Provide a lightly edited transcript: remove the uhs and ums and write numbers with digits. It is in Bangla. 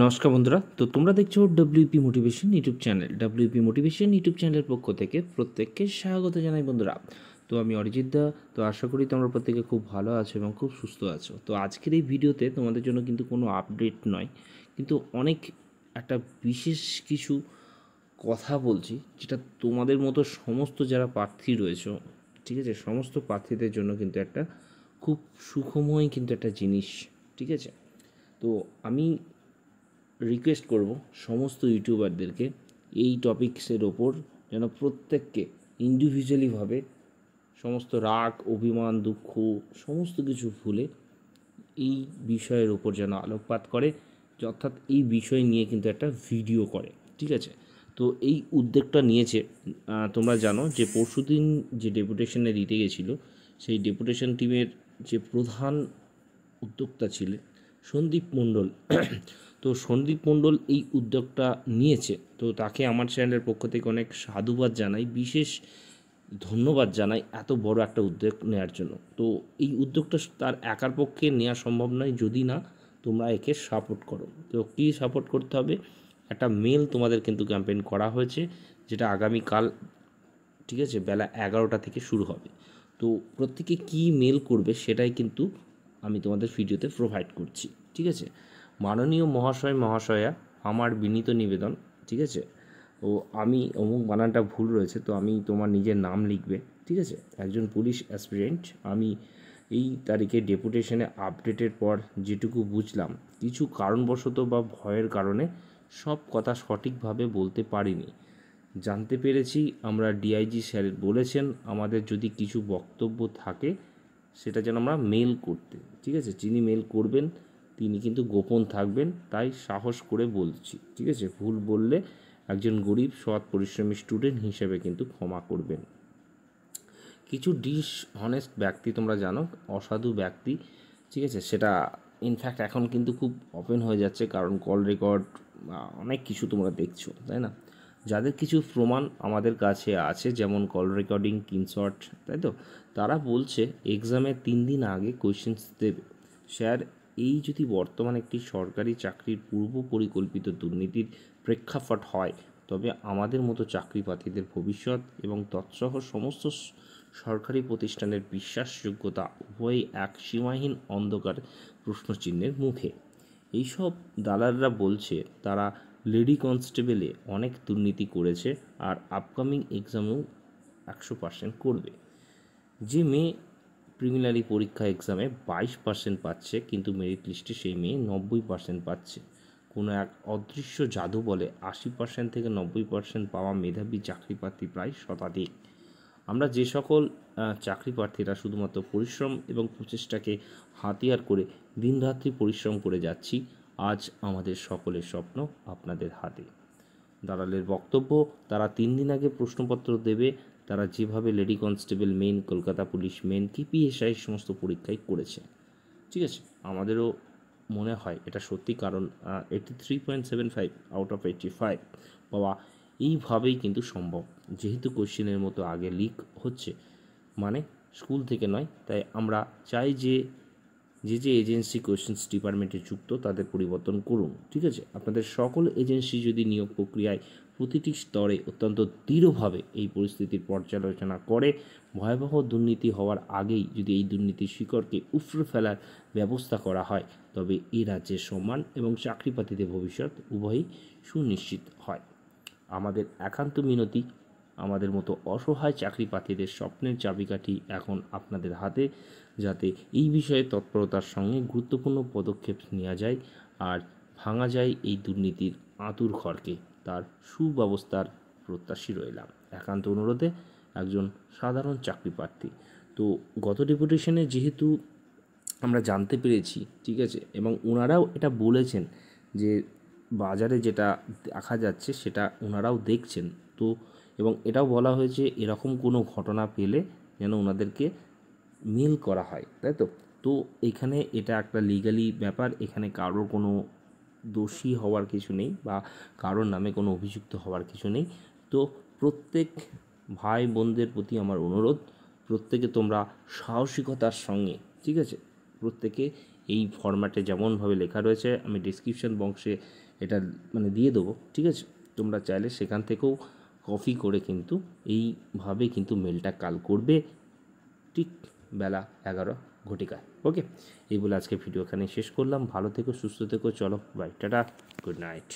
নমস্কার বন্ধুরা, তো তোমরা দেখছো WP motivation YouTube channel. WP motivation YouTube চ্যানেলের পক্ষ থেকে প্রত্যেককে স্বাগত জানাই বন্ধুরা। তো আমি অরিজিৎ দা। তো আশা করি তোমরা প্রত্যেকে খুব ভালো আছো এবং খুব সুস্থ আছো। তো আজকের এই ভিডিওতে তোমাদের জন্য কিন্তু কোনো আপডেট নয়, কিন্তু অনেক একটা বিশেষ কিছু কথা বলছি, যেটা তোমাদের মতো সমস্ত যারা প্রার্থী রয়েছে, ঠিক আছে, সমস্ত প্রার্থীদের জন্য কিন্তু একটা খুব সুখময় কিন্তু একটা জিনিস, ঠিক আছে। তো আমি রিকোয়েস্ট করব সমস্ত ইউটিউবারদেরকে এই টপিকসের ওপর যেন প্রত্যেককে ইন্ডিভিজুয়ালিভাবে সমস্ত রাগ, অভিমান, দুঃখ সমস্ত কিছু ভুলে এই বিষয়ের ওপর যেন আলোকপাত করে, অর্থাৎ এই বিষয় নিয়ে কিন্তু একটা ভিডিও করে, ঠিক আছে। তো এই উদ্যোগটা নিয়েছে, তোমরা জানো যে পরশুদিন যে ডেপুটেশনে দিতে গেছিলো, সেই ডেপুটেশন টিমের যে প্রধান উদ্যোক্তা ছিলেন সন্দীপ মণ্ডল। তো সন্দীপ মণ্ডল এই উদ্যোগটা নিয়েছে, তো তাকে আমার চ্যানেলের পক্ষ থেকে অনেক সাধুবাদ জানাই, বিশেষ ধন্যবাদ জানাই এত বড় একটা উদ্যোগ নেওয়ার জন্য। তো এই উদ্যোগটা তার একার পক্ষে নেওয়া সম্ভব নয় যদি না তোমরা একে সাপোর্ট করো। তো কী সাপোর্ট করতে হবে? একটা মেল তোমাদের কিন্তু ক্যাম্পেইন করা হয়েছে, যেটা আগামীকাল, ঠিক আছে, বেলা 11টা থেকে শুরু হবে। তো প্রত্যেকে কী মেল করবে সেটাই কিন্তু আমি তোমাদের ভিডিওতে প্রোভাইড করছি, ঠিক আছে। মাননীয় মহাশয় মহাশয়া, আমার বিনীত নিবেদন, ঠিক আছে। ও আমি অমুক বানানটা ভুল রয়েছে, তো আমি তোমার নিজের নাম লিখবে, ঠিক আছে। একজন পুলিশ অ্যাসপিরেন্ট, আমি এই তারিখে ডেপুটেশনে আপডেটের পর যেটুকু বুঝলাম, কিছু কারণবশত বা ভয়ের কারণে সব কথা সঠিকভাবে বলতে পারিনি। জানতে পেরেছি আমরা ডিআইজি স্যার বলেছেন আমাদের যদি কিছু বক্তব্য থাকে সেটা যেন আমরা মেল করতে, ঠিক আছে। যিনি মেল করবেন তিনি কিন্তু গোপন থাকবেন, তাই সাহস করে বলছি, ঠিক আছে। ভুল বললে একজন গরিব সৎ পরিশ্রমী স্টুডেন্ট হিসেবে কিন্তু ক্ষমা করবেন। কিছু ডিসঅনেস্ট ব্যক্তি, তোমরা জানো, অসাধু ব্যক্তি, ঠিক আছে, সেটা ইনফ্যাক্ট এখন কিন্তু খুব ওপেন হয়ে যাচ্ছে, কারণ কল রেকর্ড অনেক কিছু তোমরা দেখছো, তাই না। যাদের কিছু প্রমাণ আমাদের কাছে আছে, যেমন কল রেকর্ডিং, স্ক্রিনশট, তাই তো, তারা বলছে এক্সামের 3 দিন আগে কোয়েশ্চেন্স দেবে। স্যার, এই যদি বর্তমানে একটি সরকারি চাকরির পূর্ব পরিকল্পিত দুর্নীতির প্রেক্ষাপট হয়, তবে আমাদের মতো চাকরিপ্রার্থীদের ভবিষ্যৎ এবং তৎসহ সমস্ত সরকারি প্রতিষ্ঠানের বিশ্বাসযোগ্যতা উভয়ই এক সীমাহীন অন্ধকার প্রশ্নচিহ্নের মুখে। এইসব দালালরা বলছে তারা লেডি কনস্টেবলে অনেক দুর্নীতি করেছে আর আপকামিং এক্সামেও 100% করবে। যে মেয়ে প্রিলিমিনারি পরীক্ষা এক্সামে 22% পাচ্ছে, কিন্তু মেরিট লিস্টে সেই মেয়ে 90% পাচ্ছে। কোনো এক অদৃশ্য জাদু বলে 80% থেকে 90% পাওয়া মেধাবী চাকরিপ্রার্থী প্রায় শতাধিক। আমরা যে সকল চাকরি প্রার্থীরা শুধুমাত্র পরিশ্রম এবং প্রচেষ্টাকে হাতিয়ার করে দিনরাত্রি পরিশ্রম করে যাচ্ছি, আজ আমাদের সকলের স্বপ্ন আপনাদের হাতে। দালালের বক্তব্য, তারা 3 দিন আগে প্রশ্নপত্র দেবে, তারা যেভাবে lady constable main, Kolkata police main, KPSI সমস্ত পরীক্ষাই করেছে, ঠিক আছে। আমাদেরও মনে হয় এটা সত্যি, কারণ 83.75 আউট অফ 85 পাওয়া এইভাবেই কিন্তু সম্ভব, যেহেতু কোশ্চেনের মতো আগে লিক হচ্ছে, মানে স্কুল থেকে নয়। তাই আমরা চাই যে যে এজেন্সি কোয়েশ্চেন্স ডিপার্টমেন্টে যুক্ত তাদের পরিবর্তন করুন, ঠিক আছে। আপনাদের সকল এজেন্সি যদি নিয়োগ প্রক্রিয়ায় প্রতিটি স্তরে অত্যন্ত দৃঢ়ভাবে এই পরিস্থিতির পর্যালোচনা করে, ভয়াবহ দুর্নীতি হওয়ার আগেই যদি এই দুর্নীতির শিকড়কে উপড়ে ফেলার ব্যবস্থা করা হয়, তবে এই রাজ্যের সম্মান এবং চাকরিপ্রার্থীদের ভবিষ্যৎ উভয়ই সুনিশ্চিত হয়। আমাদের একান্ত মিনতি, আমাদের মতো অসহায় চাকরিপ্রার্থীদের স্বপ্নের চাবিকাঠি এখন আপনাদের হাতে, যাতে এই বিষয়ে তৎপরতার সঙ্গে গুরুত্বপূর্ণ পদক্ষেপ নেওয়া যায় আর ভাঙা যায় এই দুর্নীতির আঁতুড় ঘরকে। তার সুব্যবস্থার প্রত্যাশী রইলাম। একান্ত অনুরোধে, একজন সাধারণ চাকরিপ্রার্থী। তো গত ডেপুটেশনে যেহেতু আমরা জানতে পেরেছি, ঠিক আছে, এবং ওনারাও এটা বলেছেন যে বাজারে যেটা দেখা যাচ্ছে সেটা ওনারাও দেখছেন, তো এবং এটাও বলা হয়েছে এরকম কোনো ঘটনা পেলে যেন ওনাদেরকে মেল করা হয়, তাই তো। তো এখানে এটা একটা লিগালি ব্যাপার, এখানে কারোর কোনো দোষী হওয়ার কিছু নেই বা কারোর নামে কোনো অভিযুক্ত হওয়ার কিছু নেই। তো প্রত্যেক ভাই বোনদের প্রতি আমার অনুরোধ, প্রত্যেকে তোমরা সাহসিকতার সঙ্গে, ঠিক আছে, প্রত্যেকে এই ফরম্যাটে যেমনভাবে লেখা রয়েছে আমি ডিসক্রিপশন বক্সে এটা মানে দিয়ে দেবো, ঠিক আছে? তোমরা চাইলে সেখান থেকেও কপি করে কিন্তু এইভাবে কিন্তু মেলটা কাল করবে ঠিক বেলা 11 ঘটিকায়। ওকে, এই বলে আজকে ভিডিও এখানে শেষ করলাম। ভালো থেকো, সুস্থ থেকো, চলো বাই, টাটা, গুড নাইট।